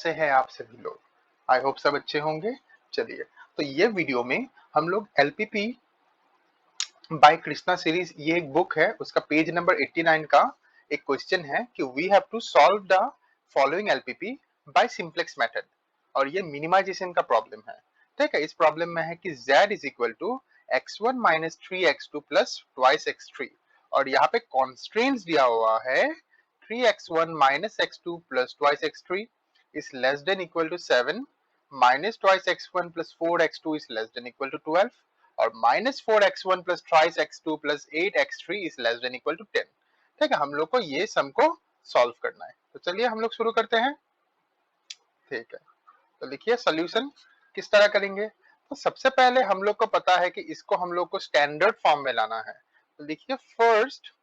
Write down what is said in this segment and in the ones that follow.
कैसे हैं आप सभी लोग? आई होप सब अच्छे होंगे। चलिए, तो ये वीडियो में हम लोग एलपीपी बाय कृष्णा सीरीज, ये एक बुक है, उसका पेज नंबर 89 का एक क्वेश्चन है कि we have to solve the following LPP by simplex method. और ये मिनिमाइजेशन का प्रॉब्लम है। ठीक है, इस प्रॉब्लम में है कि z is equal to x1 minus 3x2 plus twice x3, और यहाँ पे कॉन्स्ट्रेंट्स दिया हुआ है 3x1 minus x2 plus twice x3 is less than equal to 7, minus twice x1 plus 4x2 is less than equal to 12, और minus 4x1 plus thrice x2 plus 8x3 is less than equal to 10। ठीक है, हम लोग को ये सम को solve करना है। तो चलिए हम लोग शुरू करते हैं। ठीक है, तो देखिए सोल्यूशन किस तरह करेंगे। तो सबसे पहले हम लोग को पता है कि इसको हम लोग को स्टैंडर्ड फॉर्म में लाना है। तो देखिए, first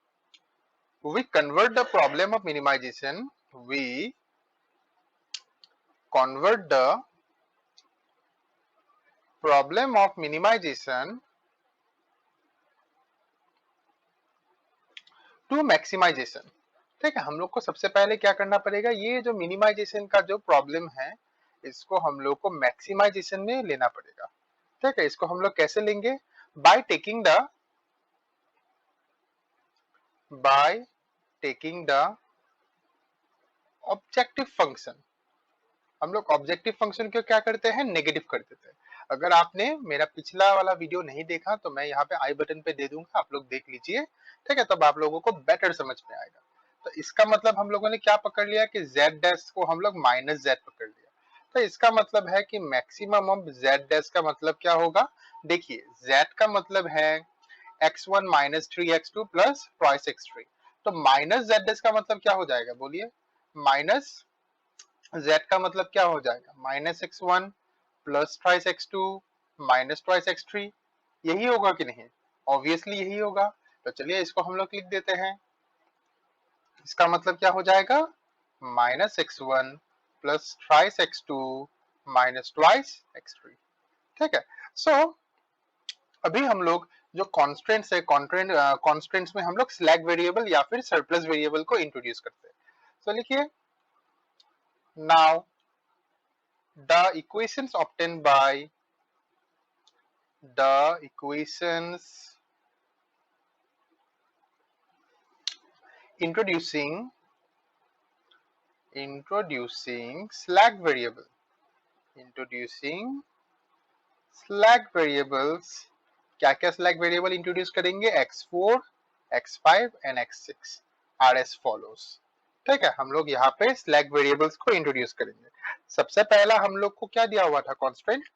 we convert the problem of minimization, we convert the problem of minimization to maximization. ठीक है, हम लोग को सबसे पहले क्या करना पड़ेगा, ये जो मिनिमाइजेशन का जो प्रॉब्लम है, इसको हम लोग को मैक्सिमाइजेशन में लेना पड़ेगा। ठीक है, इसको हम लोग कैसे लेंगे? By taking the objective function. हम लोग ऑब्जेक्टिव फंक्शन को क्या करते हैं, नेगेटिव कर देते हैं। अगर आपने मेरा पिछला वाला वीडियो नहीं देखा तो मैं यहाँ पे आई बटन पे दे दूंगा, आप लोग देख लीजिए। ठीक है, तब आप लोगों को बेटर समझ में आएगा। तो इसका मतलब हम लोगों ने क्या पकड़ लिया कि z डैश को हम लोग माइनस z पकड़ लिया। तो इसका मतलब है कि मैक्सिमम ऑफ z डैश का मतलब क्या होगा। देखिए, z का मतलब है x1 minus 3x2 plus twice x3। तो माइनस z डैश का मतलब क्या हो जाएगा, बोलिए। माइनस z का मतलब क्या हो जाएगा, minus x1 plus twice x2 minus twice x3। यही होगा कि नहीं? ऑब्वियसली यही होगा। तो चलिए इसको हम लोग लिख देते हैं। इसका मतलब क्या हो जाएगा, minus x1 plus twice x2 minus twice x3। ठीक है, सो अभी हम लोग जो कॉन्स्टेंट्स है, कॉन्स्टेंट्स में हम लोग स्लैक वेरिएबल या फिर सरप्लस वेरिएबल को इंट्रोड्यूस करते हैं। तो लिखिए, now the equations obtained by the equations introducing slack variable, introducing slack variables। क्या क्या स्लैक वेरिएबल इंट्रोड्यूस करेंगे, x4 x5 and x6 R S follows. ठीक है, हम लोग यहाँ पे स्लैक वेरिएबल्स को इंट्रोड्यूस करेंगे। सबसे पहला हम लोग को क्या दिया हुआ था, constant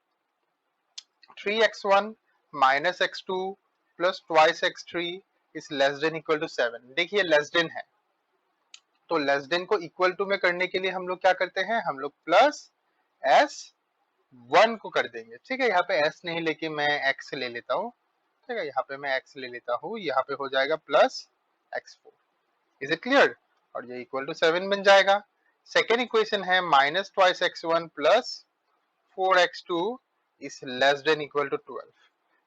3x1 minus x2 plus twice x3 is less than equal to 7। देखिए लेस देन है, तो लेस देन को इक्वल टू में करने के लिए हम लोग क्या करते हैं, हम लोग प्लस s1 को कर देंगे। ठीक है, यहाँ पे s नहीं लेके मैं x ले लेता हूँ। ठीक है, यहाँ पे मैं x ले लेता हूँ, यहाँ पे हो जाएगा plus x4। Is it clear? और ये इक्वल टू 7 बन जाएगा। सेकेंड इक्वेशन है minus twice x1 plus 4x2 is less than equal to 12।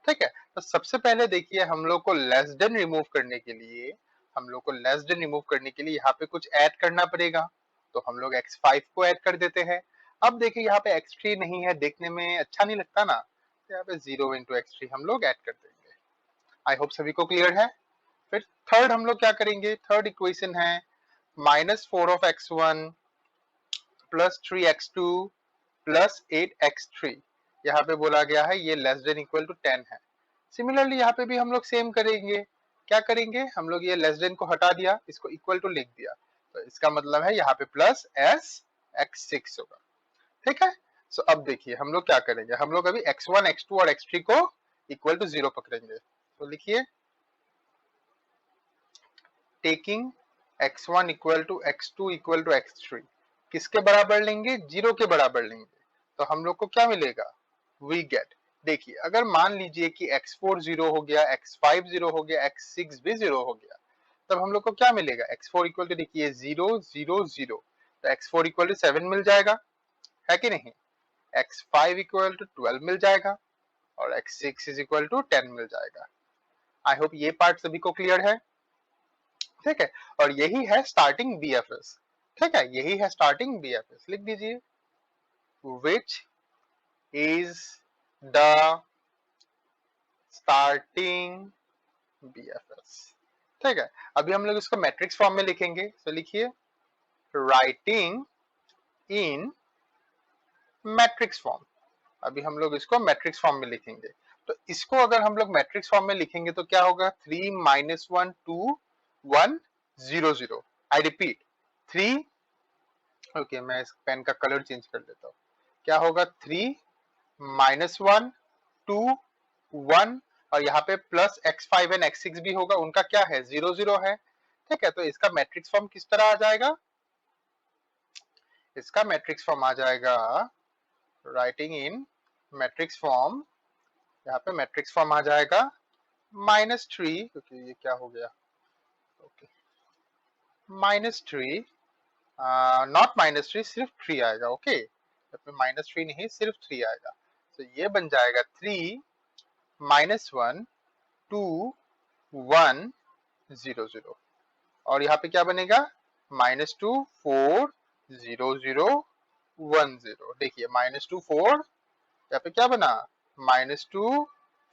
ठीक है, तो सबसे पहले देखिए, हम लोग को लेस देन रिमूव करने के लिए, यहाँ पे कुछ ऐड करना पड़ेगा। तो हम लोग x5 को ऐड कर देते हैं। अब देखिए, यहाँ पे x3 नहीं है, देखने में अच्छा नहीं लगता ना, तो यहाँ पे 0 इंटू x3 हम लोग ऐड कर देंगे। आई होप सभी को क्लियर है। फिर थर्ड हम लोग क्या करेंगे, थर्ड इक्वेशन है minus 4 of x1 plus 3x2 plus 8x3। यहाँ पे बोला गया है ये लेस देन इक्वल टू 10 है। सिमिलरली यहाँ पे भी हम लोग सेम करेंगे। क्या करेंगे, हम लोग ये लेस देन को हटा दिया, इसको इक्वल टू लिख दिया। तो इसका मतलब है यहाँ पे प्लस s x6 होगा। ठीक है, सो अब देखिए हम लोग क्या करेंगे, हम लोग अभी x1 x2 और x3 को इक्वल टू 0 पकड़ेंगे। तो लिखिए, taking x1 equal to x2 equal to x3, किसके बराबर लेंगे, 0 के बराबर लेंगे। तो हम लोग को क्या मिलेगा, वी गेट। देखिए, अगर मान लीजिए कि x4 0 हो गया, x5 0 हो गया, x6 भी 0 हो गया, तब हम लोग को क्या मिलेगा, x4 इक्वल टू देखिए 0 0 0, तो x4 इक्वल टू 7 मिल जाएगा, है कि नहीं। x5 इक्वल टू 12 मिल जाएगा, और x6 इज इक्वल टू 10 मिल जाएगा। आई होप ये पार्ट सभी को क्लियर है। ठीक है, और यही है स्टार्टिंग बीएफएस। ठीक है, यही है स्टार्टिंग बीएफएस, लिख दीजिए। which is the starting BFS। ठीक है, अभी हम लोग इसको मैट्रिक्स फॉर्म में लिखेंगे, तो लिखिए राइटिंग इन मैट्रिक्स फॉर्म। अभी हम लोग इसको मैट्रिक्स फॉर्म में लिखेंगे, तो इसको अगर हम लोग मैट्रिक्स फॉर्म में लिखेंगे तो क्या होगा, 3 -1 2 1 0 0। आई रिपीट 3, ओके मैं इस पेन का कलर चेंज कर देता हूँ। क्या होगा, 3 -1 2 1, और यहाँ पे प्लस x5 एंड x6 भी होगा, उनका क्या है 0 0 है। ठीक है, तो इसका मैट्रिक्स फॉर्म किस तरह आ जाएगा, इसका मैट्रिक्स फॉर्म आ जाएगा राइटिंग इन मैट्रिक्स फॉर्म, यहाँ पे मैट्रिक्स फॉर्म आ जाएगा -3, क्योंकि ये क्या हो गया, ओके -3, नॉट -3, सिर्फ 3 आएगा, ओके -3 नहीं, सिर्फ 3 आएगा। तो ये बन जाएगा 3 -1 2 1 0 0, और यहाँ पे क्या बनेगा -2 4 0 0 1 0। देखिए -2 4, यहाँ पे क्या बना -2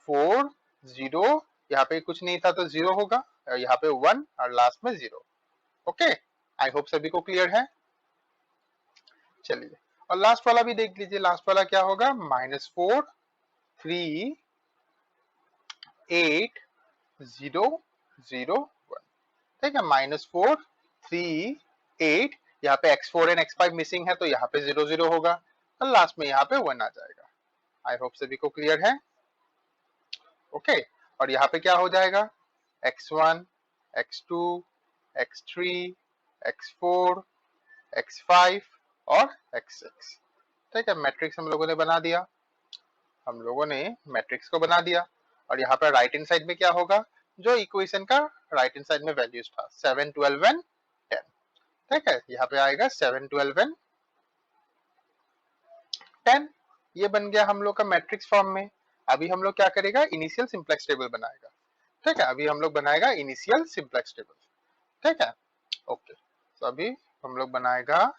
4 0, यहाँ पे कुछ नहीं था तो 0 होगा, और यहाँ पे 1 और लास्ट में 0। ओके, आई होप सभी को क्लियर है। चलिए, और लास्ट वाला भी देख लीजिए, लास्ट वाला क्या होगा, -4 3 8 0 0 1। ठीक है, -4 3 8, यहाँ पे x4 एंड x5 मिसिंग है तो यहाँ पे 0 0 होगा, और लास्ट में यहाँ पे 1 आ जाएगा। आई होप सभी को क्लियर है। ओके, और यहाँ पे क्या हो जाएगा, x1 x2 x3 x4 x5 और x6। ठीक है, मैट्रिक्स हम लोगों ने बना दिया, हम लोगों ने मैट्रिक्स को बना दिया, और यहाँ पर राइट हैंड साइड में क्या होगा, जो इक्वेशन का राइट हैंड साइड में वैल्यूज था 7 12 एंड 10। ठीक है, यहाँ पे आएगा 7 12 एंड 10, ये बन गया हम लोग का मैट्रिक्स फॉर्म में। अभी हम लोग क्या करेगा, इनिशियल सिंप्लेक्स टेबल बनाएगा। ठीक है, अभी हम लोग बनाएगा इनिशियल सिंप्लेक्स टेबल। ठीक है, ओके, तो अभी हम लोग बनाएगा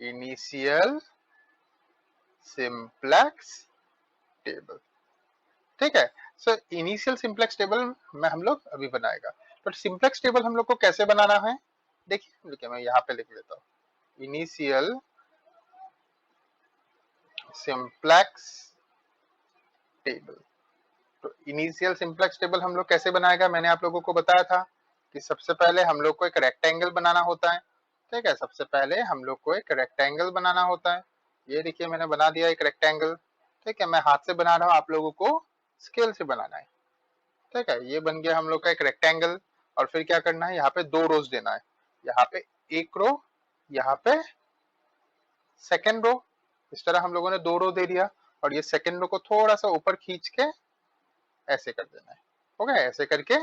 इनिशियल सिंप्लेक्स टेबल। ठीक है, सो इनिशियल सिंप्लेक्स टेबल में हम लोग अभी बनाएगा। तो सिंप्लेक्स टेबल हम लोग को कैसे बनाना है, देखिए मैं यहाँ पे लिख लेता हूँ, इनिशियल सिंप्लेक्स टेबल। तो इनिशियल सिंप्लेक्स टेबल हम लोग कैसे बनाएगा, मैंने आप लोगों को बताया था कि सबसे पहले हम लोग को एक रेक्टेंगल बनाना होता है। ठीक है, सबसे पहले हम लोग को एक रेक्टेंगल बनाना होता है। ये देखिए मैंने बना दिया एक रेक्टेंगल। ठीक है, मैं हाथ से बना रहा हूँ, आप लोगों को स्केल से बनाना है। ठीक है, ये बन गया हम लोग का एक रेक्टेंगल, और फिर क्या करना है, यहाँ पे 2 रोज देना है, यहाँ पे 1 रो, यहाँ पे सेकेंड रो। इस तरह हम लोगों ने 2 रो दे दिया, और ये सेकेंड रो को थोड़ा सा ऊपर खींच के ऐसे कर देना है। हो गया, ऐसे करके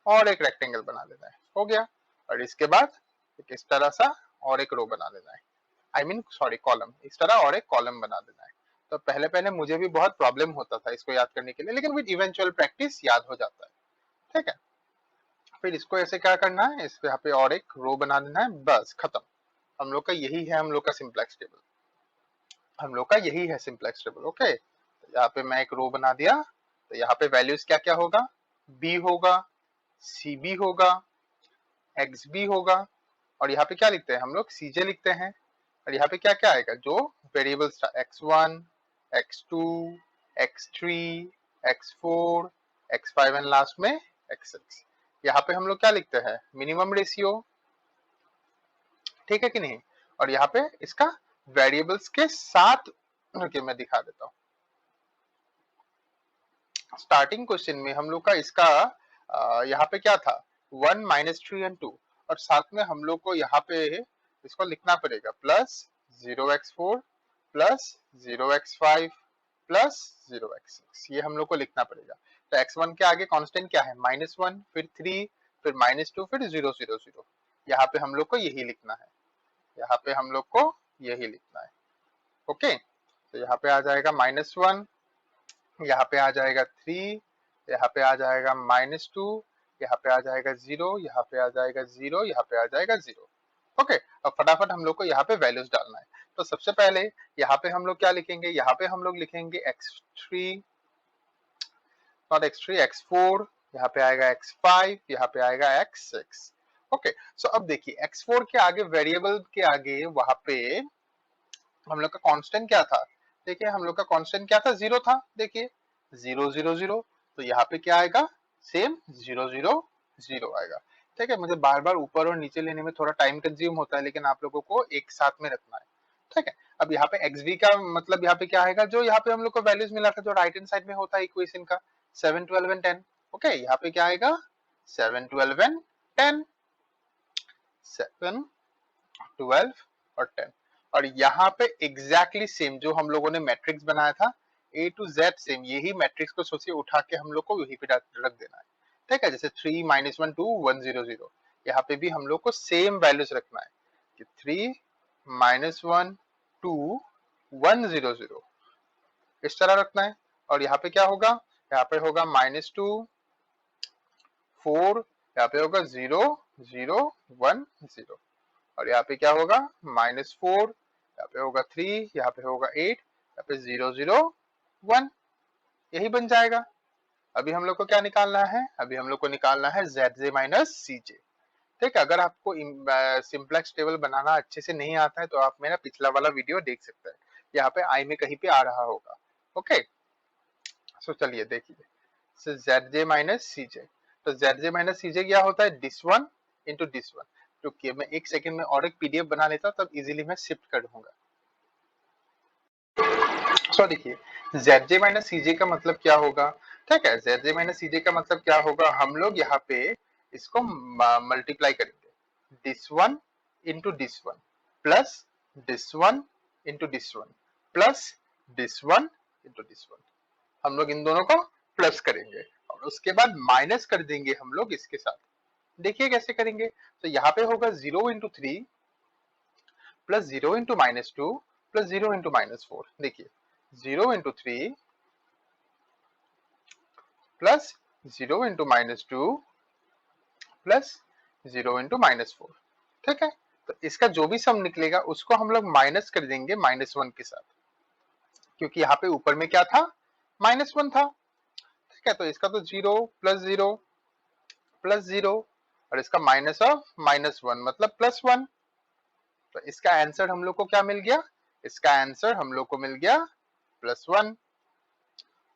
और एक रेक्टेंगल बना देना है, हो गया। और इसके बाद एक इस तरह सा और एक रो बना देना है, आई मीन सॉरी कॉलम, इस तरह और एक कॉलम बना देना है। तो पहले पहले मुझे भी बहुत प्रॉब्लम होता था इसको याद करने के लिए, लेकिन विद इवेंचुअल प्रैक्टिस याद हो जाता है। ठीक है, फिर इसको ऐसे क्या करना है, इस पे यहाँ पे और एक रो बना देना है, बस खत्म। हम लोग का यही है, हम लोग का सिंप्लेक्स टेबल, हम लोग का यही है सिंप्लेक्स टेबल। ओके, तो यहाँ पे मैं एक रो बना दिया, तो यहाँ पे वैल्यूज क्या क्या होगा, बी होगा, सी बी होगा, एक्स बी होगा, और यहाँ पे क्या लिखते हैं हम लोग, सीजे लिखते हैं। और यहाँ पे क्या क्या आएगा, जो वेरिएबल्स था, x1 x2 x3 x4 x5 and last में x6। यहाँ पे हम लोग क्या लिखते हैं, मिनिमम रेशियो। ठीक है कि नहीं, और यहाँ पे इसका वेरिएबल्स के साथ, ओके मैं दिखा देता हूँ। स्टार्टिंग क्वेश्चन में हम लोग का इसका यहाँ पे क्या था, 1 -3 एंड 2, और साथ में हम लोग को यहाँ पे इसको लिखना पड़ेगा +0x4 +0x5 +0x6, ये हम लोग को लिखना पड़ेगा। तो x1 के आगे कांस्टेंट क्या है, -1, फिर 3, फिर -2, फिर 0 0 0। यहाँ पे हम लोग को यही लिखना है, यहाँ पे हम लोग को यही लिखना है। ओके, तो यहाँ पे आ जाएगा -1, यहाँ पे आ जाएगा 3, यहाँ पे आ जाएगा -2, यहाँ पे आ जाएगा 0, यहाँ पे आ जाएगा 0, यहाँ पे आ जाएगा 0। ओके, अब फटाफट हम लोग को यहाँ पे वैल्यूज डालना है। तो सबसे पहले यहाँ पे हम लोग क्या लिखेंगे, यहाँ पे हम लोग लिखेंगे x3, नॉट x3, x4, यहाँ पे आएगा x5, यहाँ पे आएगा x6। ओके, सो अब देखिए x4 के आगे, वेरिएबल के आगे वहां पे हम लोग का कांस्टेंट क्या था, देखिए हम लोग का कांस्टेंट क्या था, 0 था। देखिए 0 0 0, तो यहाँ पे क्या आएगा, सेम 0 0 0 आएगा। ठीक है, मुझे बार बार ऊपर और नीचे लेने में थोड़ा टाइम कंज्यूम होता है, लेकिन आप लोगों को एक साथ में रखना है। ठीक है, अब यहाँ पे xv का मतलब यहाँ पे क्या आएगा, जो यहाँ पे हम लोग को वैल्यूज मिला था, जो राइट हैंड साइड में होता है इक्वेशन का, 7 12 एंड 10। ओके, यहाँ पे क्या आएगा, 7 12 एंड 10, 7 12 और 10। और यहाँ पे एग्जैक्टली सेम जो हम लोगों ने मैट्रिक्स बनाया था, ए टू जेड सेम यही मैट्रिक्स को सोचिए उठा के हम लोग को यहीं पे रख देना है। ठीक है, जैसे 3 -1 2 1 0 0, यहाँ पे भी हम लोग को सेम वैल्यूज रखना है कि 3 -1 2 1 0 0, इस तरह रखना है। और यहाँ पे क्या होगा, यहाँ पे होगा -2 4, यहाँ पे होगा 0 0 1 0, और यहाँ पे क्या होगा -4, यहाँ पे होगा 3, यहाँ पे होगा 8, यहाँ पे 0 0 1, यही बन जाएगा। अभी हम लोग को क्या निकालना है, अभी हम लोग को निकालना है ZJ माइनस CJ। ठीक है, अगर आपको सिंपलेक्स टेबल बनाना अच्छे से नहीं आता है तो आप मेरा पिछला वाला वीडियो देख सकते हैं, यहाँ पे आई में कहीं पे आ रहा होगा। ओके, सो चलिए देखिए, so ZJ माइनस CJ, तो ZJ माइनस CJ क्या होता है, this one into this one. रुकिए मैं एक सेकंड में और एक पीडीएफ बना लेता हूँ, तब इजीली मैं शिफ्ट कर दूंगा। सो देखिए, ZJ माइनस CJ का मतलब क्या होगा, ठीक है, ZJ माइनस CJ का मतलब क्या होगा, हम लोग यहाँ पे इसको मल्टीप्लाई करेंगे, this one into this one plus this one into this one plus this one into this one, हम लोग इन दोनों को प्लस करेंगे और उसके बाद माइनस कर देंगे हम लोग इसके साथ। देखिए कैसे करेंगे, तो यहाँ पे होगा 0 into 3 plus 0 into -2 plus 0 into -4। देखिए 0 into 3 plus 0 into -2 plus 0 into -4। ठीक है, तो इसका जो भी सम निकलेगा उसको हम लोग माइनस कर देंगे -1 के साथ, क्योंकि यहाँ पे ऊपर में क्या था, -1 था। ठीक है, तो इसका तो 0 प्लस 0 प्लस 0, और इसका माइनस ऑफ -1 मतलब +1। तो इसका आंसर हम लोग को क्या मिल गया, इसका आंसर हम लोग को मिल गया +1।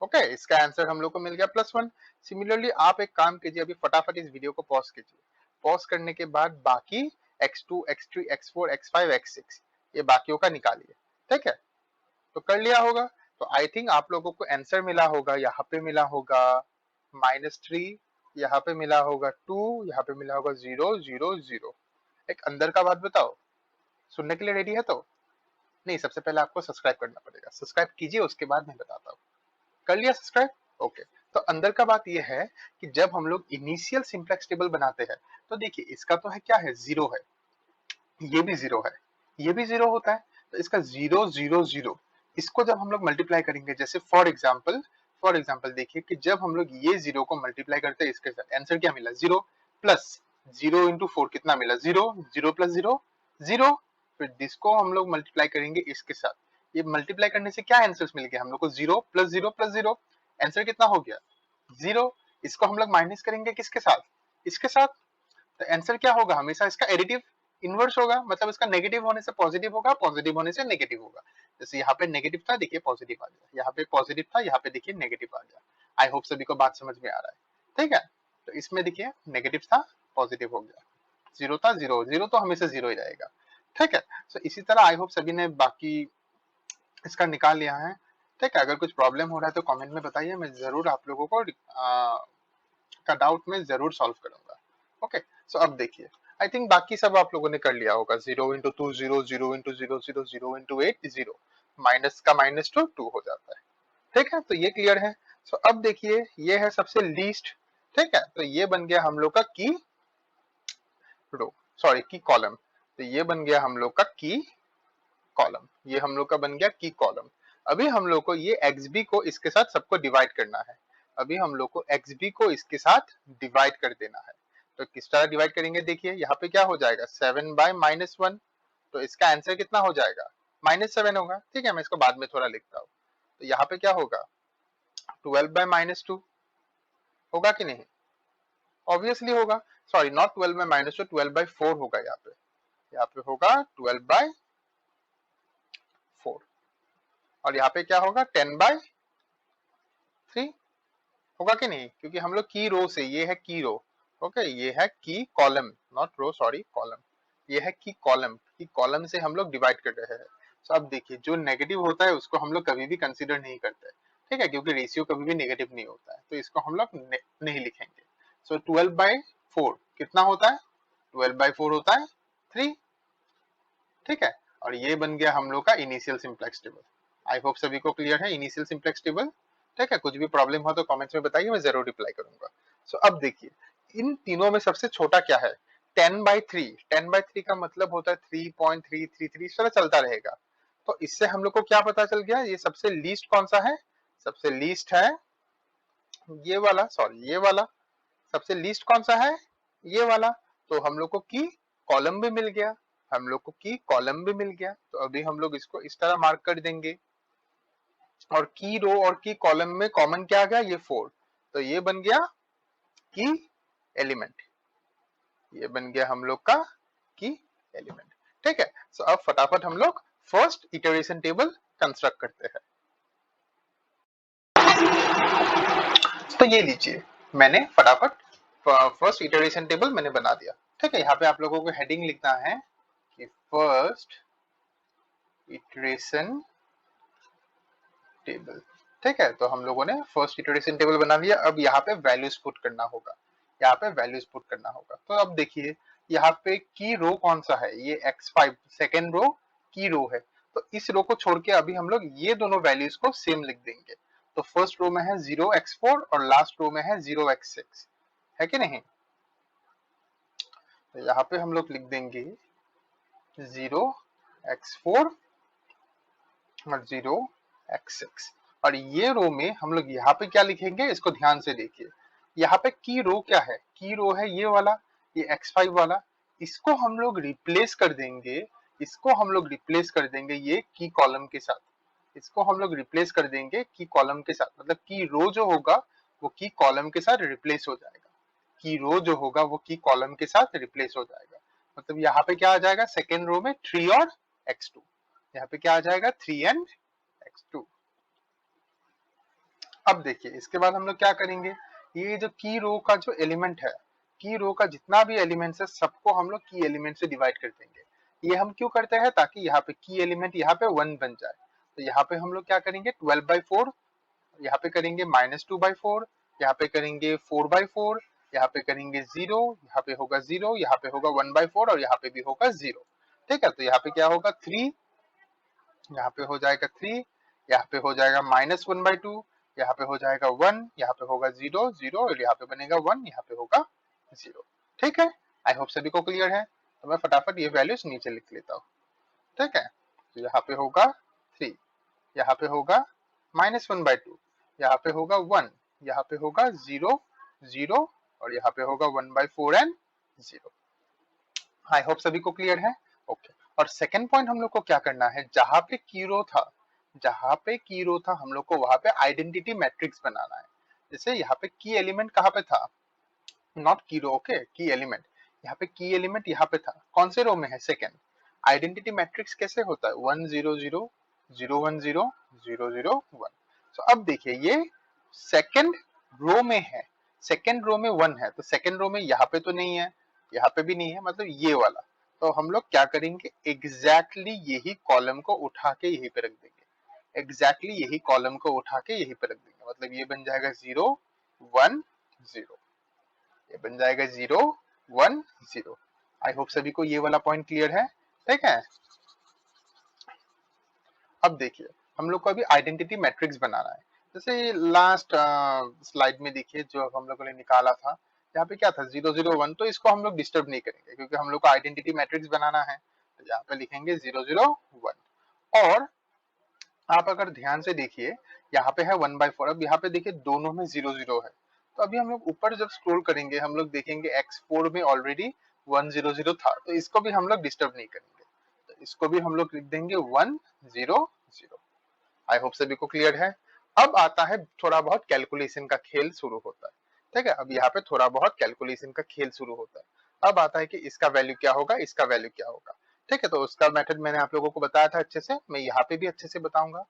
ओके, इसका आंसर हम लोग को मिल गया +1। सिमिलरली आप एक काम कीजिए, अभी फटाफट इस वीडियो को पॉज कीजिए, पॉज करने के बाद बाकी x2 x3 x4 x5 x6 ये बाकियों का निकालिए। ठीक है, तो कर लिया होगा, तो आई थिंक आप लोगों को आंसर मिला होगा, यहाँ पे मिला होगा -3, यहाँ पे मिला होगा 2, यहाँ पे मिला होगा 0 0 0। एक अंदर का बात बताओ, सुनने के लिए रेडी है तो? नहीं, सबसे पहले आपको सब्सक्राइब करना पड़ेगा, सब्सक्राइब कीजिए उसके बाद मैं बताता हूँ। कर लिया सब्सक्राइब? ओके, तो अंदर का बात यह है कि जब हम लोग इनिशियल सिंपलेक्स टेबल बनाते हैं, तो देखिए इसका तो है क्या है, 0 है, ये भी 0 है, ये भी 0 होता है, तो इसका 0 0 0, इसको जब हम लोग मल्टीप्लाई करेंगे, जैसे फॉर एग्जाम्पल देखिए कि जब हम लोग ये 0 को मल्टीप्लाई करते हैं इसके साथ, आंसर क्या मिला, 0 प्लस 0 इंटू 4 कितना मिला, 0 0 प्लस 0 0। फिर जिसको हम लोग मल्टीप्लाई करेंगे इसके साथ, ये मल्टीप्लाई करने से क्या आंसर मिल गया हम लोग को, 0 प्लस 0 प्लस 0, आंसर कितना हो गया, 0। इसको हम लोग माइनस करेंगे किसके साथ, इसके साथ, तो आंसर क्या होगा, हमेशा इसका एडिटिव इनवर्स होगा, मतलब इसका नेगेटिव होने से पॉजिटिव होगा, पॉजिटिव होने से नेगेटिव होगा। जैसे यहाँ पे नेगेटिव था, देखिए पॉजिटिव आ गया, यहाँ पे पॉजिटिव था, यहाँ पे देखिए नेगेटिव आ गया। आई होप सभी को बात समझ में आ रहा है। ठीक है, तो इसमें देखिए नेगेटिव था, पॉजिटिव हो गया, 0 था, 0 0 तो हमेशा 0 ही रहेगा। ठीक है, तो इसी तरह आई होप सभी ने बाकी इसका निकाल लिया है। ठीक है, अगर कुछ प्रॉब्लम हो रहा है तो कमेंट में बताइए, मैं जरूर आप लोगों को का डाउट में जरूर सॉल्व करूंगा। ओके, सो अब देखिए, आई थिंक बाकी सब आप लोगों ने कर लिया होगा, 0 इंटू 2 0 0 इंटू 0 0 0 इंटू 8 0, माइनस का -2 2 हो जाता है। ठीक है, तो ये क्लियर है। सो अब देखिए, ये है सबसे लीस्ट। ठीक है, तो ये बन गया हम लोग का की रो, सॉरी की कॉलम, तो ये बन गया हम लोग का की कॉलम, ये हम लोग का बन गया की कॉलम। अभी हम लोग को ये xb को इसके साथ सबको डिवाइड करना है, अभी हम लोग को xb को इसके साथ डिवाइड कर देना है। तो किस तरह डिवाइड करेंगे, देखिए यहाँ पे क्या हो जाएगा, 7 बाय -1, तो इसका आंसर कितना हो जाएगा, -7 होगा। ठीक है, मैं इसको बाद में थोड़ा लिखता हूँ। तो यहाँ पे क्या होगा, 12/-2 होगा कि नहीं? ऑब्वियसली होगा। सॉरी, नॉट 12/-2, 12/4 होगा यहाँ पे। यहाँ पे होगा 12/4 और यहाँ पे क्या होगा 10/3 होगा कि नहीं? क्योंकि हम लोग की रो से, ये है की रो, ओके, ये है की column, not row, sorry column, ये है की कॉलम से हम लोग डिवाइड कर रहे हैं। तो अब देखिए, जो नेगेटिव होता है उसको हम लोग कभी भी कंसीडर नहीं करते, ठीक है, क्योंकि रेशियो कभी भी नेगेटिव नहीं होता है, तो इसको हम लोग नहीं लिखेंगे। सो 12/4 कितना होता है? 12/4 होता है 3, ठीक है। और ये बन गया हम लोग का initial simplex table. I hope सभी को क्लियर है इनिशियल सिंप्लेक्स टेबल। ठीक है, कुछ भी प्रॉब्लम हो तो कमेंट्स में बताइए, मैं जरूर रिप्लाई करूंगा। सो अब देखिए, इन तीनों में सबसे छोटा क्या है? 10/3। 10/3 का मतलब होता है 3.333, इस तरह चलता रहेगा। तो इससे हम लोग को क्या पता चल गया, ये सबसे लीस्ट कौन सा है? सबसे लीस्ट है ये वाला, सॉरी ये वाला। सबसे लीस्ट कौन सा है? ये वाला। तो हम लोग को की कॉलम भी मिल गया, हम लोग को की कॉलम भी मिल गया। तो अभी हम लोग इसको इस तरह मार्क कर देंगे। और की रो और की कॉलम में कॉमन क्या आ गया? ये 4। तो ये बन गया की एलिमेंट, ये बन गया हम लोग का की एलिमेंट। ठीक है, सो अब फटाफट हम लोग फर्स्ट इटरेशन टेबल कंस्ट्रक्ट करते हैं। तो ये लीजिए, मैंने फटाफट फर्स्ट इटरेशन टेबल मैंने बना दिया। ठीक है, यहाँ पे आप लोगों को हेडिंग लिखना है कि फर्स्ट इटरेशन टेबल। ठीक है, तो हम लोगों ने फर्स्ट इटरेशन टेबल बना लिया। अब यहाँ पे वैल्यूज पुट करना होगा, यहाँ पे वैल्यूज पुट करना होगा। तो अब देखिए, यहाँ पे की रो कौन सा है? ये x5 सेकेंड रो की रो है। तो इस रो को छोड़ के अभी हम लोग ये दोनों वैल्यूज को सेम लिख देंगे। तो फर्स्ट रो में है 0x4 और लास्ट रो में है 0x6, है कि नहीं? तो यहाँ पे हम लोग लिख देंगे 0x4 और 0x6। और ये रो में हम लोग यहाँ पे क्या लिखेंगे, इसको ध्यान से देखिए। यहाँ पे की रो क्या है? की रो है ये वाला, ये x5 वाला। इसको हम लोग रिप्लेस कर देंगे, इसको हम लोग रिप्लेस कर देंगे ये की कॉलम के साथ। इसको हम लोग रिप्लेस कर देंगे की कॉलम के साथ, मतलब की रो जो होगा वो की कॉलम के साथ रिप्लेस हो जाएगा। की रो जो होगा वो की कॉलम के साथ रिप्लेस हो जाएगा। मतलब यहाँ पे क्या आ जाएगा, सेकेंड रो में 3 और x2। यहाँ पे क्या आ जाएगा, 3 एंड x2। अब देखिए, इसके बाद हम लोग क्या करेंगे, ये जो की रो का जो एलिमेंट है, की रो का जितना भी एलिमेंट्स है सबको हम लोग की एलिमेंट से डिवाइड कर देंगे। ये हम क्यों करते हैं? ताकि यहाँ पे की एलिमेंट यहाँ पे 1 बन जाए। तो यहाँ पे हम लोग क्या करेंगे, 12/4, यहाँ पे करेंगे -2/4, यहाँ पे करेंगे 4/4, यहाँ पे करेंगे 0, यहाँ पे होगा 0, यहाँ पे होगा 1/4 और यहाँ पे भी होगा 0। ठीक है, तो यहाँ पे क्या होगा 3, यहाँ पे हो जाएगा 3, यहाँ पे हो जाएगा -1/2, यहाँ पे हो जाएगा 1, यहाँ पे होगा 0 0 और यहाँ पे बनेगा 1, यहाँ पे होगा 0। ठीक है, आई होप सभी को क्लियर है। तो मैं फटाफट ये वैल्यूज नीचे लिख लेता हूँ। ठीक है, तो यहाँ पे होगा 3, यहाँ पे होगा -1/2, यहाँ पे होगा 1, यहाँ पे होगा 0 0 और यहाँ पे होगा 1/4 एंड 0। आई होप सभी को क्लियर है। ओके, और सेकंड पॉइंट हम लोग को क्या करना है, जहां पे कीरो था, जहां पे कीरो था हम लोग को वहां पे आइडेंटिटी मैट्रिक्स बनाना है। जैसे यहाँ पे की एलिमेंट कहाँ पे था, नॉट कीरो, ओके, की एलिमेंट। यहाँ पे की एलिमेंट यहाँ पे था, कौन से रो में है, सेकंड। आइडेंटिटी मैट्रिक्स कैसे होता है, 1 0 0 0 1 0 0 0 1। तो अब देखिए, ये सेकंड रो में है, सेकंड रो में 1 है, तो सेकंड रो में यहाँ पे तो नहीं है, यहाँ पे भी नहीं है, मतलब ये वाला। तो हम लोग क्या करेंगे, एग्जैक्टली यही कॉलम को उठा के यहीं पे रख देंगे, एग्जैक्टली यही कॉलम को उठा के यहीं पे रख देंगे। मतलब ये बन जाएगा 0 1 0, ये बन जाएगा 0 1 0। आई होप सभी को ये वाला पॉइंट क्लियर है। ठीक है, अब देखिए, हम लोग को अभी आइडेंटिटी मैट्रिक्स बनाना है। जैसे लास्ट स्लाइड में देखिए, जो हम लोगों ने निकाला था, यहाँ पे क्या था 0 0 1, तो इसको हम लोग डिस्टर्ब नहीं करेंगे क्योंकि हम लोग को आइडेंटिटी मैट्रिक्स बनाना है। तो यहाँ पे लिखेंगे 0 0 1। और आप अगर ध्यान से देखिए, यहाँ पे है 1/4। अब यहाँ पे देखिए दोनों में 0 0 है। तो अभी हम लोग ऊपर जब स्क्रॉल करेंगे हम लोग देखेंगे x4 में ऑलरेडी 1 0 0 था, तो इसको भी हम लोग डिस्टर्ब नहीं करेंगे। तो इसको भी हम लोग लिख देंगे 1 0 0। आई होप सभी को क्लियर है। अब आता है थोड़ा बहुत कैलकुलेशन का खेल शुरू होता है। ठीक है, अब यहाँ पे थोड़ा बहुत कैलकुलेशन का खेल शुरू होता है। अब आता है कि इसका वैल्यू क्या होगा, इसका वैल्यू क्या होगा। ठीक है, तो उसका मेथड मैंने आप लोगों को बताया था अच्छे से, मैं यहाँ पे भी अच्छे से बताऊंगा।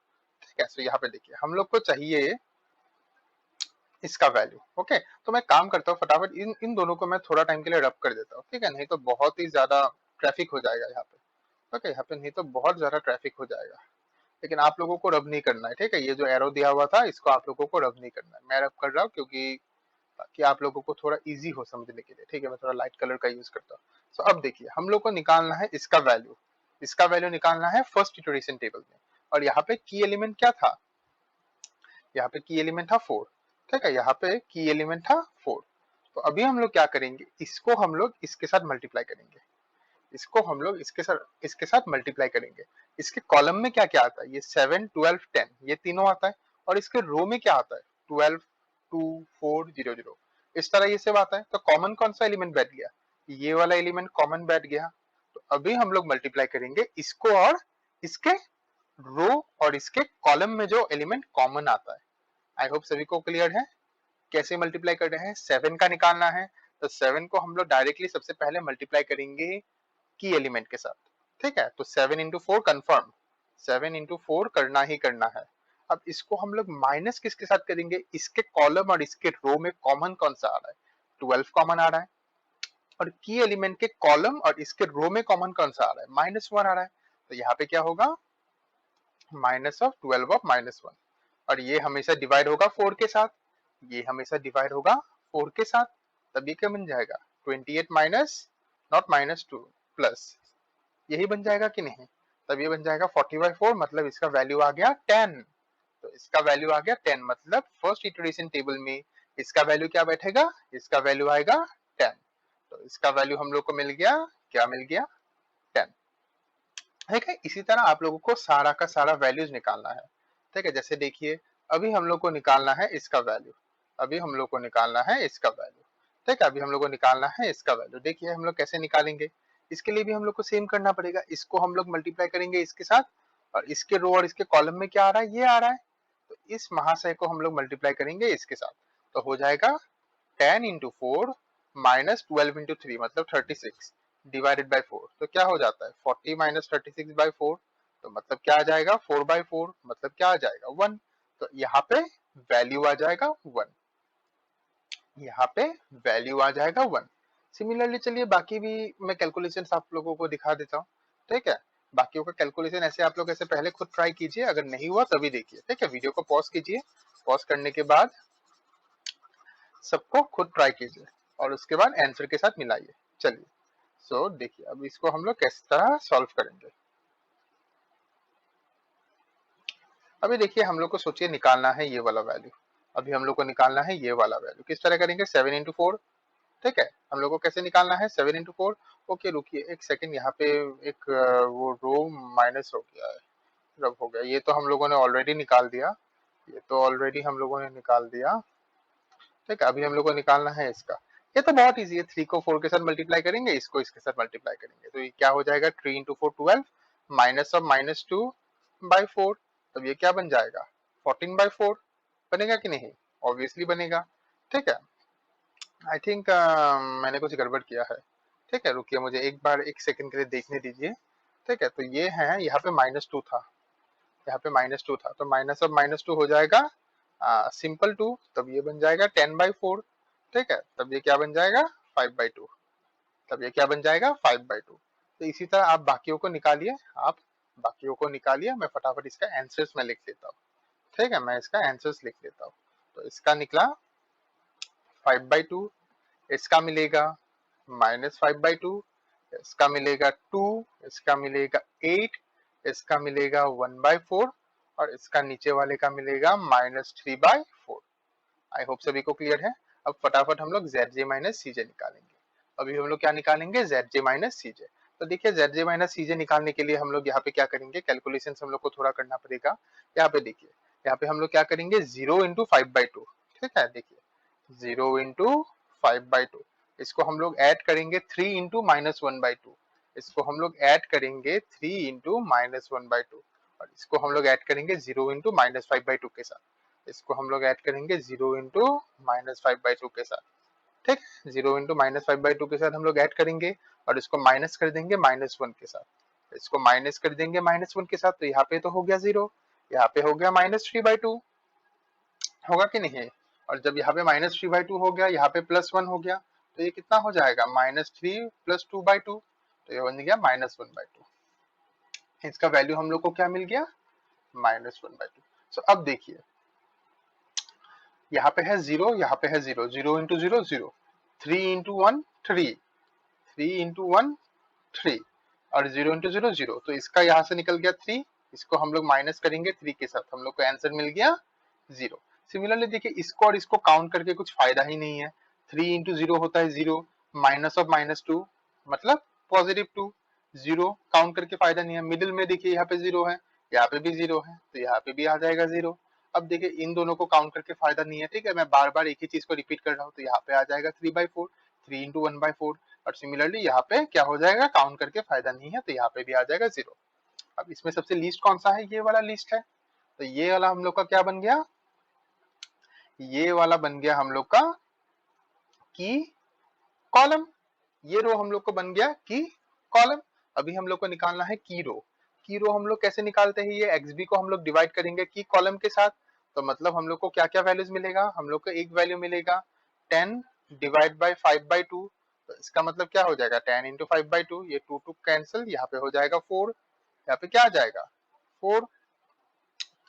ठीक है, तो यहाँ पे देखिए हम लोग को चाहिए इसका वैल्यू। ओके, तो मैं काम करता हूँ फटाफट इन इन दोनों को मैं थोड़ा टाइम के लिए रब कर देता हूँ। ठीक है, नहीं तो बहुत ही ज्यादा ट्रैफिक हो जाएगा यहाँ पे। ओके, यहाँ पे नहीं तो बहुत ज्यादा ट्रैफिक हो जाएगा, लेकिन आप लोगों को रब नहीं करना है। ठीक है, ये जो एरो दिया हुआ था इसको आप लोगों को रब नहीं करना है, मैं रब कर रहा हूँ क्योंकि ताकि आप लोगों को थोड़ा इजी हो समझने के लिए। ठीक है, मैं थोड़ा लाइट कलर का यूज करता हूँ। तो अब देखिए हम लोग को निकालना है इसका वैल्यू। इसका वैल्यू निकालना है फर्स्ट इटरेशन टेबल में, और यहाँ पे की एलिमेंट क्या था, यहाँ पे की एलिमेंट था 4। ठीक है, यहाँ पे की एलिमेंट था 4। तो अभी हम लोग क्या करेंगे, इसको हम लोग इसके साथ मल्टीप्लाई करेंगे, इसको हम लोग इसके साथ मल्टीप्लाई करेंगे। इसके कॉलम में क्या क्या आता है, ये 7 12 10 ये तीनों आता है, और इसके रो में क्या आता है 12 2 4 0 0। इस तरह ये सब आता है। तो कॉमन कौन सा एलिमेंट बैठ गया, ये वाला एलिमेंट कॉमन बैठ गया। तो अभी हम लोग मल्टीप्लाई करेंगे इसको और इसके रो और इसके कॉलम में जो एलिमेंट कॉमन आता है। आई होप सभी को क्लियर है। कैसे मल्टीप्लाई कर रहे हैं, 7 का निकालना है, तो 7 को हम लोग डायरेक्टली सबसे पहले मल्टीप्लाई करेंगे की एलिमेंट के साथ। ठीक है, तो 7 इंटू 4 कन्फर्म, 7 इंटू 4 करना ही करना है। अब इसको हम लोग माइनस किसके साथ करेंगे, इसके कॉलम और इसके रो में कॉमन कौन सा आ रहा है, 12 कॉमन आ रहा है, और की एलिमेंट के कॉलम और इसके रो में कॉमन कौन सा आ रहा है, -1 आ रहा है। तो यहाँ पे क्या होगा, माइनस ऑफ 12 ऑफ -1। और ये हमेशा डिवाइड होगा 4 के साथ, ये हमेशा डिवाइड होगा 4 के साथ। तब ये क्या बन जाएगा, 28 माइनस नॉट -2 प्लस, यही बन जाएगा कि नहीं। तब ये बन जाएगा 40/4, मतलब इसका वैल्यू आ गया 10। तो इसका वैल्यू आ गया 10, मतलब फर्स्ट इटरेशन टेबल में इसका वैल्यू क्या बैठेगा, इसका वैल्यू आएगा 10। तो इसका वैल्यू हम लोग को मिल गया, क्या मिल गया, 10। ठीक है, इसी तरह आप लोगों को सारा का सारा वैल्यूज निकालना है। ठीक है, जैसे देखिए अभी हम लोग को निकालना है इसका वैल्यू, अभी हम लोग को निकालना है इसका वैल्यू। ठीक है, अभी हम लोग को निकालना है इसका वैल्यू। देखिए हम लोग कैसे निकालेंगे, इसके लिए भी हम लोग को सेम करना पड़ेगा। इसको हम लोग मल्टीप्लाई करेंगे इसके साथ, और इसके रो और इसके कॉलम में क्या आ रहा है, ये आ रहा है। तो इस महाशय को हम लोग मल्टीप्लाई करेंगे इसके साथ, तो हो जाएगा 10 इंटू 4 माइनस 12 इंटू 3 मतलब 36 डिवाइडेड बाई 4। तो क्या हो जाता है 40 माइनस 36/4, तो मतलब क्या आ जाएगा 4/4, मतलब क्या आ जाएगा 1। तो यहाँ पे वैल्यू आ जाएगा 1, यहाँ पे वैल्यू आ जाएगा 1। सिमिलरली चलिए बाकी भी मैं कैलकुलेशन आप लोगों को दिखा देता हूँ। ठीक है, बाकियों का कैलकुलेशन ऐसे आप लोग ऐसे पहले खुद ट्राई कीजिए, अगर नहीं हुआ तभी देखिए। ठीक है, वीडियो को पॉज कीजिए, पॉज करने के बाद सबको खुद ट्राई कीजिए और उसके बाद आंसर के साथ मिलाइए। चलिए, सो देखिए अब इसको हम लोग किस तरह सॉल्व करेंगे। अभी देखिए हम लोग को सोचिए निकालना है ये वाला वैल्यू, अभी हम लोग को निकालना है ये वाला वैल्यू। किस तरह करेंगे, 7 इंटू 4। ठीक है, हम लोग को कैसे निकालना है 7 इंटू 4। ओके रुकिए एक सेकेंड, यहाँ पे एक वो रो माइनस हो गया है, रब हो गया। ये तो हम लोगों ने ऑलरेडी निकाल दिया, ये तो ऑलरेडी हम लोगों ने निकाल दिया। ठीक है, अभी हम लोग को निकालना है इसका। ये तो बहुत इजी है, 3 को 4 के साथ मल्टीप्लाई करेंगे, इसको इसके साथ मल्टीप्लाई करेंगे, तो ये क्या हो जाएगा 3 इंटू 4 12 माइनस ऑफ -2/4। तब ये क्या बन जाएगा 14/4, बनेगा कि नहीं, ऑब्वियसली बनेगा। ठीक है, आई थिंक मैंने कुछ गड़बड़ किया है। ठीक है, रुकिए मुझे एक बार एक सेकंड के लिए देखने दीजिए। ठीक है, तो ये है यहाँ पे -2 था, यहाँ पे -2 था, तो माइनस ऑफ -2 हो जाएगा सिंपल 2, तब ये बन जाएगा 10/4। ठीक है, तब ये क्या बन जाएगा 5/2, तब ये क्या बन जाएगा 5/2। तो इसी तरह आप बाकियों को निकालिए, आप बाकियों को निकालिए, मैं फटाफट इसका आंसर्स में लिख देता हूँ। ठीक है, मैं इसका आंसर्स लिख देता हूँ। तो इसका निकला 5/2, इसका मिलेगा -5/2, इसका मिलेगा 2, इसका मिलेगा 8, इसका मिलेगा 1/4, और इसका नीचे वाले का मिलेगा -3/4। आई होप सभी को क्लियर है। अब फटाफट हम लोग ZJ माइनस CJ निकालेंगे। अभी हम लोग क्या निकालेंगे, ZJ माइनस CJ। तो देखिए ZJ माइनस CJ निकालने के लिए हम लोग यहाँ पे क्या करेंगे, कैलकुलेशन हम लोग को थोड़ा करना पड़ेगा। यहाँ पे देखिए, यहाँ पे हम लोग क्या करेंगे 0 इंटू 5/2। ठीक है, देखिए 0 इंटू 5/2, इसको हम लोग ऐड करेंगे 3 इंटू -1/2। इसको हम लोग ऐड करेंगे 3 इंटू -1/2 और इसको हम लोग ऐड करेंगे 0 इंटू -5/2 के साथ। इसको हम लोग ऐड करेंगे 0 इंटू -5/2 के साथ। ठीक, 0 इंटू -5/2 के साथ हम लोग ऐड करेंगे और इसको माइनस कर देंगे -1 के साथ। इसको माइनस कर देंगे -1 के साथ, तो यहाँ पे तो हो गया 0, यहाँ पे हो गया -3/2, होगा कि नहीं? और जब यहाँ पे -3/2 हो गया, यहाँ पे +1 हो गया, तो ये कितना हो जाएगा? -3 + 2/2, तो ये बन गया -1/2। इसका वैल्यू हम लोग को क्या मिल गया? -1/2। सो अब देखिए, यहाँ पे है 0, यहाँ पे है 0, 0 इंटू 0 0, 3 इंटू 1 3, 3 इंटू 1 3 और 0 इंटू 0 0, तो इसका यहाँ से निकल गया 3, इसको हम लोग माइनस करेंगे 3 के साथ, हम लोग को आंसर मिल गया 0। सिमिलरली देखिए, इसको और इसको काउंट करके कुछ फायदा ही नहीं है। 3 इंटू 0 होता है 0, माइनस ऑफ -2 मतलब +2, 0 काउंट करके फायदा नहीं है। मिडिल में देखिए यहाँ पे 0 है, यहाँ पे भी 0 है, तो यहाँ पे भी आ जाएगा 0। अब देखिए, इन दोनों को काउंट करके फायदा नहीं है, ठीक है, मैं बार बार एक ही चीज को रिपीट कर रहा हूँ, तो यहाँ पे आ जाएगा 3/4, 3 इंटू 1/4। और सिमिलरली यहाँ पे क्या हो जाएगा? काउंट करके फायदा नहीं है, तो यहाँ पे भी आ जाएगा 0। अब इसमें सबसे लीस्ट कौन सा है? ये वाला लीस्ट है, तो ये वाला हम लोग का क्या बन गया? ये वाला बन गया हम लोग का की कॉलम। ये रो हम लोग को बन गया की कॉलम। अभी हम लोग को निकालना है की रो। की रो हम लोग कैसे निकालते हैं? ये XB को हम लोग डिवाइड करेंगे की कॉलम के साथ, तो मतलब हम लोग को क्या क्या वैल्यूज मिलेगा? हम लोग को एक वैल्यू मिलेगा 10 डिवाइड बाय 5/2, तो इसका मतलब क्या हो जाएगा? 10 इंटू 5/2, ये 2 2 कैंसिल, यहाँ पे हो जाएगा 4, यहाँ पे क्या आ जाएगा? 4।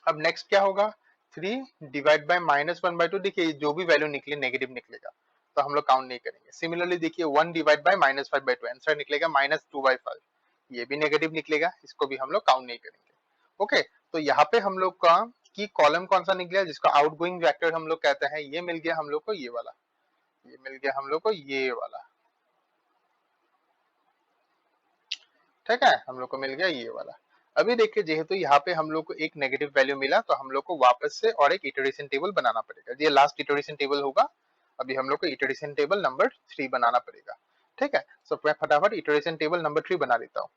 अब नेक्स्ट क्या होगा? 3 डिवाइड बाय -1/2, देखिए जो भी वैल्यू निकले नेगेटिव निकलेगा, तो हम लोग काउंट नहीं करेंगे। सिमिलरली देखिए 1 डिवाइड बाय -5/2, आंसर निकलेगा -2/5, ये भी नेगेटिव निकलेगा, इसको भी हम लोग काउंट नहीं करेंगे। ओके, तो यहाँ पे हम लोग का की कॉलम कौन सा निकला, जिसको आउटगोइंग वेक्टर हम लोग कहते हैं, ये मिल गया हम लोग को ये वाला, ये मिल गया हम लोग को ये वाला। ठीक है, हम लोग को मिल गया ये वाला। अभी देखिए, जेहेतु यहाँ पे हम लोग को एक नेगेटिव वैल्यू मिला, तो हम लोग को वापस से और एक इटरेशन टेबल बनाना पड़ेगा। ये लास्ट इटरेशन टेबल होगा। अभी हम लोग को इटरेशन टेबल नंबर 3 बनाना पड़ेगा। ठीक है, सो मैं फटाफट इटरेशन टेबल नंबर 3 बना देता हूँ।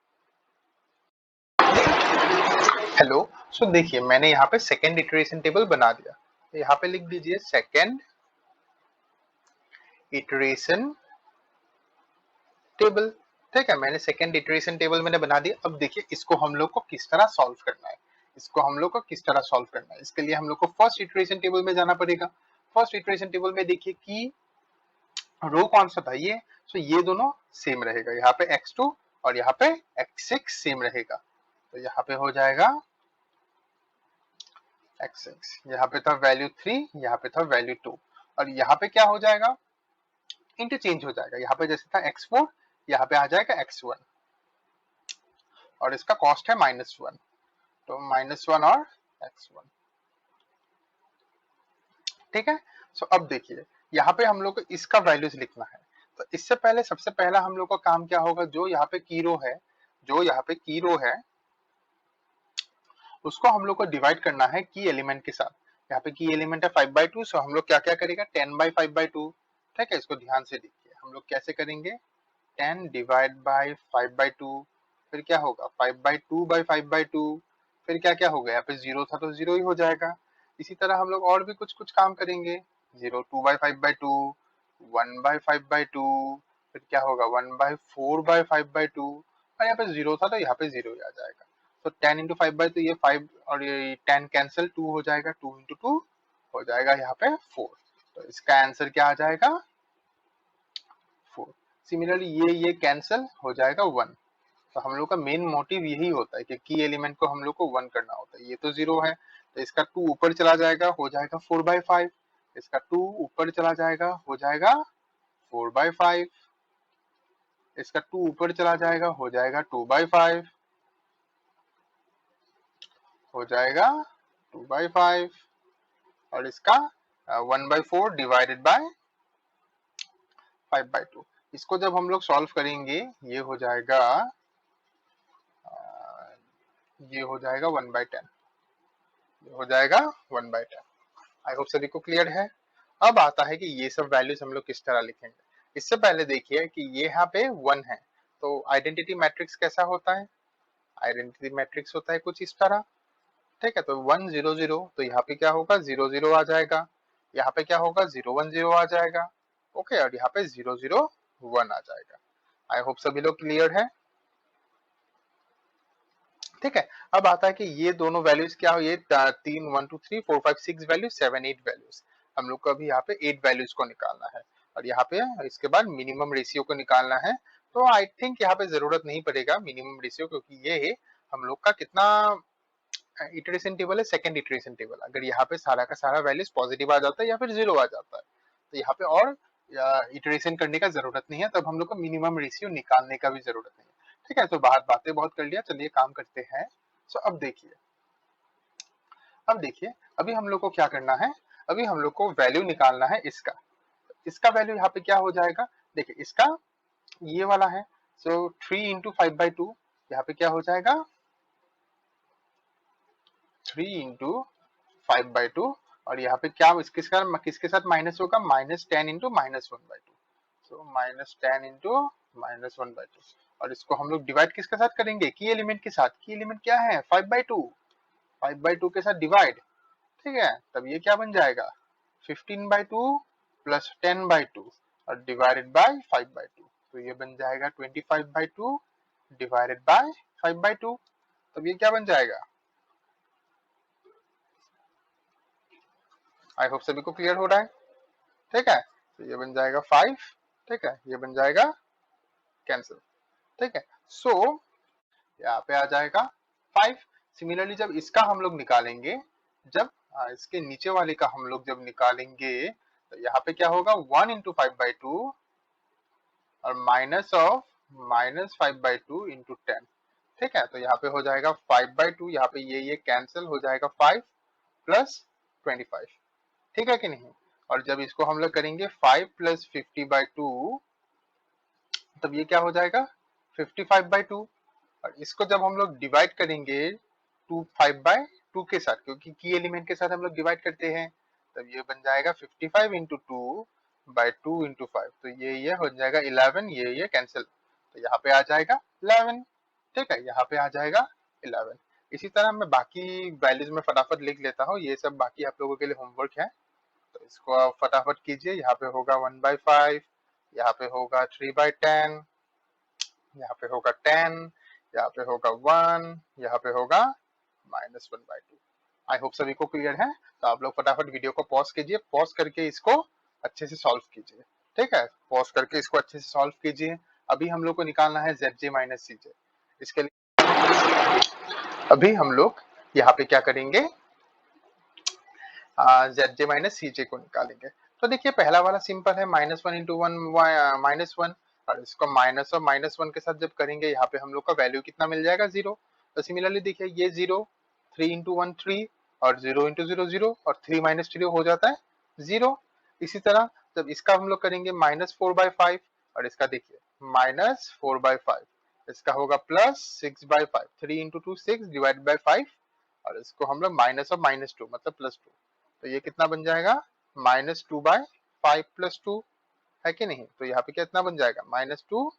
हेलो, सो देखिए मैंने यहाँ पे सेकेंड इटरेशन टेबल बना दिया, तो यहाँ पे लिख दीजिए सेकेंड इटरेशन टेबल। ठीक है, मैंने सेकेंड इटरेशन टेबल मैंने बना दिया। अब देखिए, इसको हम लोग को किस तरह सॉल्व करना है, इसको हम लोग को किस तरह सॉल्व करना है, इसके लिए हम लोग को फर्स्ट इटरेशन टेबल में जाना पड़ेगा। फर्स्ट इटरेशन टेबल में देखिए कि रो कौन सा था, ये, सो ये दोनों सेम रहेगा, यहाँ पे x2 और यहाँ पे x6 सेम रहेगा, तो यहाँ पे हो जाएगा x6, यहाँ पे था वैल्यू 3, यहाँ पे था वैल्यू 2, और यहाँ पे क्या हो जाएगा? इंटरचेंज हो जाएगा, यहाँ पे जैसे था x4, यहाँ पे आ जाएगा x1, और इसका कॉस्ट है -1, तो -1 और x1। ठीक है, सो अब देखिए, यहाँ पे हम लोग को इसका वैल्यूज लिखना है। तो इससे पहले सबसे पहला हम लोग का काम क्या होगा? जो यहाँ पे की रो है, जो यहाँ पे की रो है, उसको हम लोग को डिवाइड करना है की एलिमेंट के साथ। यहाँ पे की एलिमेंट है 5/2, सो हम लोग क्या क्या करेगा? 10/5/2। ठीक है, इसको ध्यान से देखिए, हम लोग कैसे करेंगे? 10 डिवाइड बाय 5/2, फिर क्या होगा? 5/2/5/2, फिर क्या क्या होगा? यहाँ पे 0 था तो 0 ही हो जाएगा। इसी तरह हम लोग और भी कुछ कुछ काम करेंगे। 2/5/2, 1/5/2, फिर क्या होगा? 1/4/5/2, और यहाँ पे 0 था तो यहाँ पे 0 ही आ जाएगा। तो 10 इंटू 5/2, ये 5 और ये 10 कैंसिल, 2 हो जाएगा, 2 इंटू 2 हो जाएगा यहाँ पे 4, तो इसका आंसर क्या आ जाएगा? 4। सिमिलरली ये कैंसिल हो जाएगा 1। तो हम लोग का मेन मोटिव यही होता है कि की एलिमेंट को हम लोग को 1 करना होता है। ये तो 0 है, तो इसका 2 ऊपर चला जाएगा, हो जाएगा 4/5। इसका 2 ऊपर चला जाएगा, हो जाएगा 4/5। इसका 2 ऊपर चला जाएगा, हो जाएगा 2/5, हो जाएगा 2/5, और इसका 1/4 डिवाइडेड बाय 5/2। इसको जब हम लोग सॉल्व करेंगे, ये हो जाएगा ये हो जाएगा 1/10, ये हो जाएगा 1/10। आई होप सभी को क्लियर है। अब आता है कि ये सब वैल्यूज हम लोग किस तरह लिखेंगे। इससे पहले देखिए कि ये यहाँ पे 1 है, तो आइडेंटिटी मैट्रिक्स कैसा होता है? आइडेंटिटी मैट्रिक्स होता है कुछ इस तरह, ठीक है। तो 1 0 0, तो यहाँ पे क्या होगा 0 0 आ जाएगा, यहाँ पे क्या होगा 0 1 0 आ जाएगा, ओके, और यहाँ पे 0 0 1 आ जाएगा। आई होप सभी लोग क्लियर है, ठीक है। अब आता है कि ये दोनों वैल्यूज क्या हो, ये 3 1 2 3 4 5 6 वैल्यूज 7 8 वैल्यूज, हम लोग को अभी यहाँ पे 8 वैल्यूज को निकालना है, और यहाँ पे इसके बाद मिनिमम रेशियो को निकालना है। तो आई थिंक यहाँ पे जरूरत नहीं पड़ेगा मिनिमम रेशियो, क्योंकि ये हम लोग का कितना इटरेशन टेबल है, सेकंड इटरेशन टेबल। अगर यहाँ पे सारा का सारा वैल्यूज पॉजिटिव आ जाता है या फिर जीरो आ जाता है, तो यहाँ पे और इटरेशन करने का जरूरत नहीं है, तब हम लोग को मिनिमम रेशियो निकालने का भी जरूरत नहीं है, ठीक है। तो बातें बहुत कर लिया, चलिए काम करते हैं। सो अब देखिए अभी हम लोग को क्या करना है, अभी हम लोग को वैल्यू निकालना है इसका। इसका वैल्यू यहाँ पे क्या हो जाएगा, देखिए इसका ये वाला है, सो 3 इंटू 5/2, यहाँ पे क्या हो जाएगा 3 इंटू 5/2, और यहाँ पे क्या किसके साथ माइनस होगा, -10 इंटू -1/2, सो -10 इंटू -1/2, और इसको हम लोग डिवाइड किसके साथ करेंगे, की एलिमेंट के साथ। की एलिमेंट क्या है 5/2, 5/2 के साथ डिवाइड, ठीक है। तब ये क्या बन जाएगा 15/2 प्लस 10/2 और डिवाइडेड बाय 5/2, तो ये बन जाएगा 25/2 डिवाइडेड बाय 5/2। तब ये क्या बन जाएगा, आई होप सभी को क्लियर हो रहा है, ठीक है। तो ये बन जाएगा 5, ठीक है, ये बन जाएगा कैंसिल, ठीक है। सो यहाँ पे आ जाएगा 5। सिमिलरली जब इसका हम लोग निकालेंगे, जब इसके नीचे वाले का हम लोग जब निकालेंगे, तो यहाँ पे क्या होगा 1 इंटू 5/2 और माइनस ऑफ -5/2 इंटू 10, ठीक है। तो यहाँ पे हो जाएगा 5/2, यहाँ पे ये कैंसिल हो जाएगा 5 प्लस 25, ठीक है कि नहीं। और जब इसको हम लोग करेंगे 5 प्लस 50/2, तब ये क्या हो जाएगा 55/2, और इसको जब हम लोग डिवाइड करेंगे 5/2 के साथ, क्योंकि की एलिमेंट के साथ हम लोग डिवाइड करते हैं, तब ये बन जाएगा 55 इंटू 2/2 इंटू 5, तो ये हो जाएगा 11, ये कैंसिल, तो यहाँ पे आ जाएगा 11, ठीक है, यहाँ पे आ जाएगा 11। इसी तरह मैं बाकी वैल्यूज में फटाफट लिख लेता हूँ, ये सब बाकी आप लोगों के लिए होमवर्क है, तो इसको आप फटाफट कीजिए। यहाँ पे होगा 1/5, यहाँ पे होगा 3/10, यहाँ पे होगा 10, यहाँ पे होगा 1, यहाँ पे होगा -1/2। आई होप सभी को क्लियर है। तो आप लोग फटाफट वीडियो को पॉज कीजिए, पॉज करके इसको अच्छे से सॉल्व कीजिए, ठीक है। पॉज करके इसको अच्छे से सॉल्व कीजिए। अभी हम लोग को निकालना है ZJ माइनस CJ। इसके लिए अभी हम लोग यहाँ पे क्या करेंगे, ZJ माइनस CJ को निकालेंगे। तो देखिए पहला वाला सिंपल है, -1 इंटू 1 -1, और इसको माइनस और -1 के साथ जब करेंगे, यहाँ पे हम लोग का वैल्यू कितना मिल जाएगा 0। तो सिमिलरली देखिए ये 0, 3 इंटू 1 3, और 0 इंटू 0 0, और 3 माइनस 3 हो जाता है 0। इसी तरह जब इसका हम लोग करेंगे -4/5, और इसका देखिए -4/5, इसका होगा +6/5, 3 इंटू 2 6 डिवाइड बाई 5, और इसको हम लोग माइनस और -2 मतलब +2, तो ये कितना बन जाएगा -2/5 +2, है कि नहीं। तो यहाँ पे कितना बन जाएगा -2,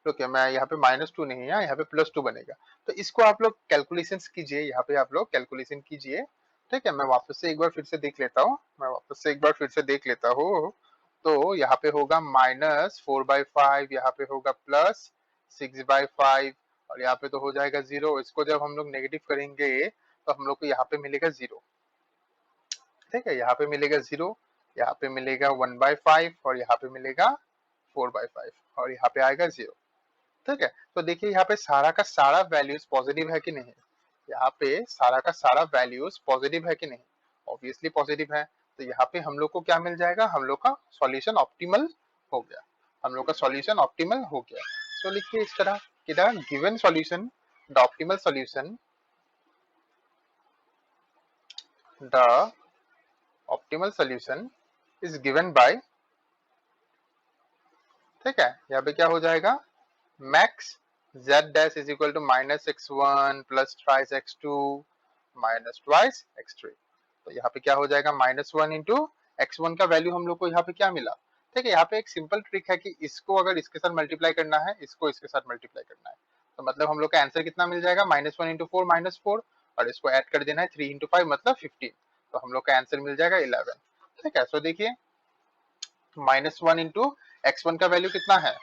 तो क्या मैं यहाँ पे -2 नहीं है, यहाँ पे +2 बनेगा। तो इसको आप लोग कैलकुलेशन कीजिए, यहाँ पे आप लोग कैलकुलेशन कीजिए, ठीक है। मैं वापस से एक बार फिर से देख लेता हूँ, तो यहाँ पे होगा -4/5, यहाँ पे होगा +6/5, और यहाँ पे तो हो जाएगा 0। इसको जब हम लोग नेगेटिव करेंगे, तो हम लोग को यहाँ पे मिलेगा 0, ठीक है। यहाँ पे मिलेगा 0, यहाँ पे मिलेगा 1/5, और यहाँ पे मिलेगा 4/5, और यहाँ पे आएगा 0, ठीक है। तो देखिए यहाँ पे सारा का सारा वैल्यूज पॉजिटिव है कि नहीं, यहाँ पे सारा का सारा वैल्यूज पॉजिटिव है कि नहीं, ऑब्वियसली पॉजिटिव है। तो यहाँ पे हम लोग को क्या मिल जाएगा, हम लोग का सॉल्यूशन ऑप्टिमल हो गया, हम लोग का सॉल्यूशन ऑप्टिमल हो गया। तो लिखिए इस तरह कि the given solution, the optimal solution, the optimal solution is given by, ठीक है। यहाँ पे क्या हो जाएगा, max z dash is equal to -x1 plus thrice x2 minus twice x3। तो यहाँ पे क्या हो जाएगा -1 इंटू x1 का वैल्यू हम लोग को यहाँ पे क्या मिला ठीक है, यहाँ पे एक सिंपल ट्रिक है कि इसको अगर इसके साथ मल्टीप्लाई करना है, इसको इसके साथ मल्टीप्लाई करना है, तो मतलब हम लोग का आंसर कितना मिल जाएगा, -1 × 4 -4, और इसको ऐड कर देना है 3 × 5 मतलब 15, तो हम लोग का आंसर मिल जाएगा 11। ठीक है, सो देखिए -1 × x1 का वैल्यू कितना है,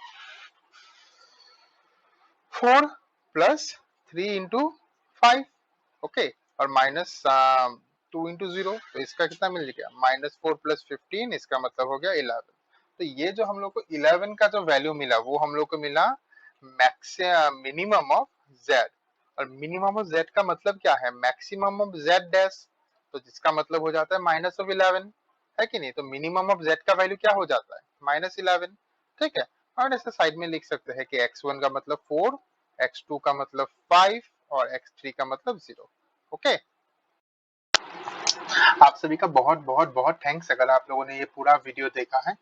4 प्लस 3 × 5, ओके, और -2 × 0, तो इसका कितना मिल गया, -4 + 15, इसका मतलब हो गया 11। तो ये जो हम लोग को 11 का जो वैल्यू मिला वो हम लोग को मिला मिनिमम ऑफ z, और मिनिमम ऑफ z का मतलब क्या है, मैक्सिमम ऑफ z डैश, तो जिसका मतलब हो जाता है -11, है कि नहीं, तो मिनिमम ऑफ z का वैल्यू क्या हो जाता है, -11। ठीक है, और ऐसे साइड में लिख सकते हैं कि x1 का मतलब 4, x2 का मतलब 5, और x3 का मतलब 0। ओके, आप सभी का बहुत बहुत बहुत थैंक्स अगर आप लोगों ने ये पूरा वीडियो देखा है,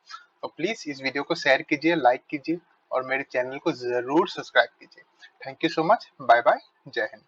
तो प्लीज इस वीडियो को शेयर कीजिए, लाइक कीजिए, और मेरे चैनल को जरूर सब्सक्राइब कीजिए। Thank you so much, bye bye, जय हिंद।